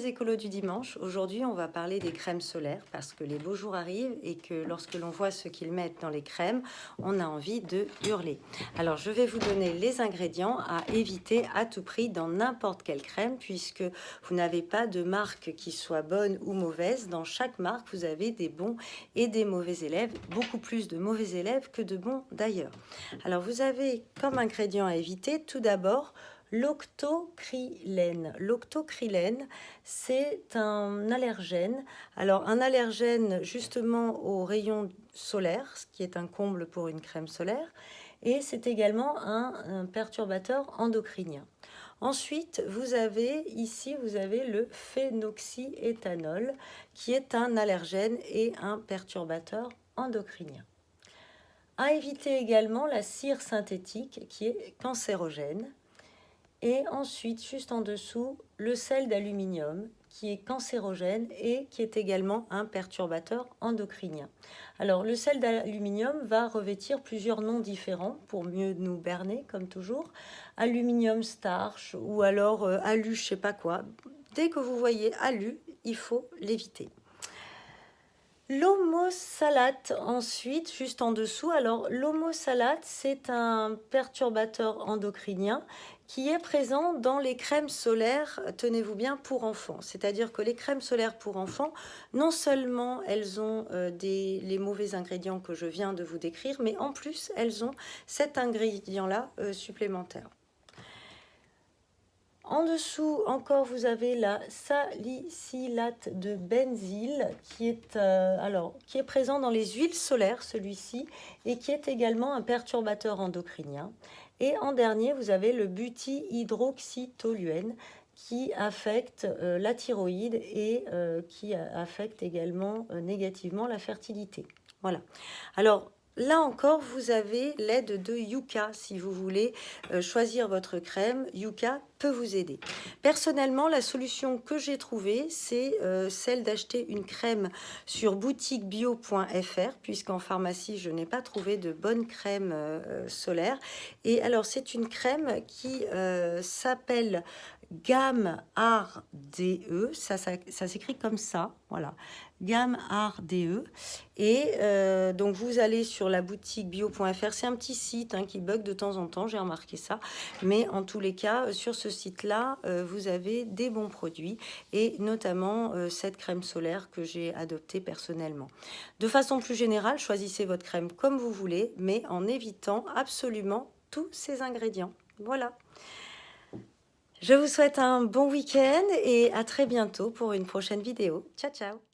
écolos du dimanche. Aujourd'hui, on va parler des crèmes solaires parce que les beaux jours arrivent et que lorsque l'on voit ce qu'ils mettent dans les crèmes, on a envie de hurler. Alors, je vais vous donner les ingrédients à éviter à tout prix dans n'importe quelle crème puisque vous n'avez pas de marque qui soit bonne ou mauvaise. Dans chaque marque, vous avez des bons et des mauvais élèves, beaucoup plus de mauvais élèves que de bons d'ailleurs. Alors, vous avez comme ingrédient à éviter tout d'abord l'octocrylène. L'octocrylène, c'est un allergène. Alors, un allergène justement aux rayons solaires, ce qui est un comble pour une crème solaire, et c'est également un perturbateur endocrinien. Ensuite, vous avez le phénoxyéthanol, qui est un allergène et un perturbateur endocrinien. À éviter également la cire synthétique, qui est cancérogène. Et ensuite, juste en dessous, le sel d'aluminium qui est cancérogène et qui est également un perturbateur endocrinien. Alors, le sel d'aluminium va revêtir plusieurs noms différents pour mieux nous berner, comme toujours. Aluminium starch ou alors alu, je sais pas quoi. Dès que vous voyez alu, il faut l'éviter. L'homosalate, ensuite, juste en dessous. Alors, l'homosalate, c'est un perturbateur endocrinien qui est présent dans les crèmes solaires, tenez-vous bien, pour enfants. C'est-à-dire que les crèmes solaires pour enfants, non seulement elles ont les mauvais ingrédients que je viens de vous décrire, mais en plus, elles ont cet ingrédient-là supplémentaire. En dessous, encore, vous avez la salicylate de benzyle qui est présent dans les huiles solaires, celui-ci, et qui est également un perturbateur endocrinien. Et en dernier, vous avez le butihydroxytoluène qui affecte la thyroïde et qui affecte également négativement la fertilité. Voilà. Alors, là encore, vous avez l'aide de Yuka si vous voulez choisir votre crème. Yuka peut vous aider. Personnellement, la solution que j'ai trouvée, c'est celle d'acheter une crème sur boutiquebio.fr puisqu'en pharmacie, je n'ai pas trouvé de bonne crème solaire. Et alors, c'est une crème qui s'appelle Gamme Art DE, ça s'écrit comme ça, voilà, Gamme Art DE. Et donc vous allez sur la boutique bio.fr, c'est un petit site qui bug de temps en temps, j'ai remarqué ça, mais en tous les cas, sur ce site-là, vous avez des bons produits et notamment cette crème solaire que j'ai adoptée personnellement. De façon plus générale, choisissez votre crème comme vous voulez, mais en évitant absolument tous ces ingrédients. Voilà. Je vous souhaite un bon week-end et à très bientôt pour une prochaine vidéo. Ciao, ciao!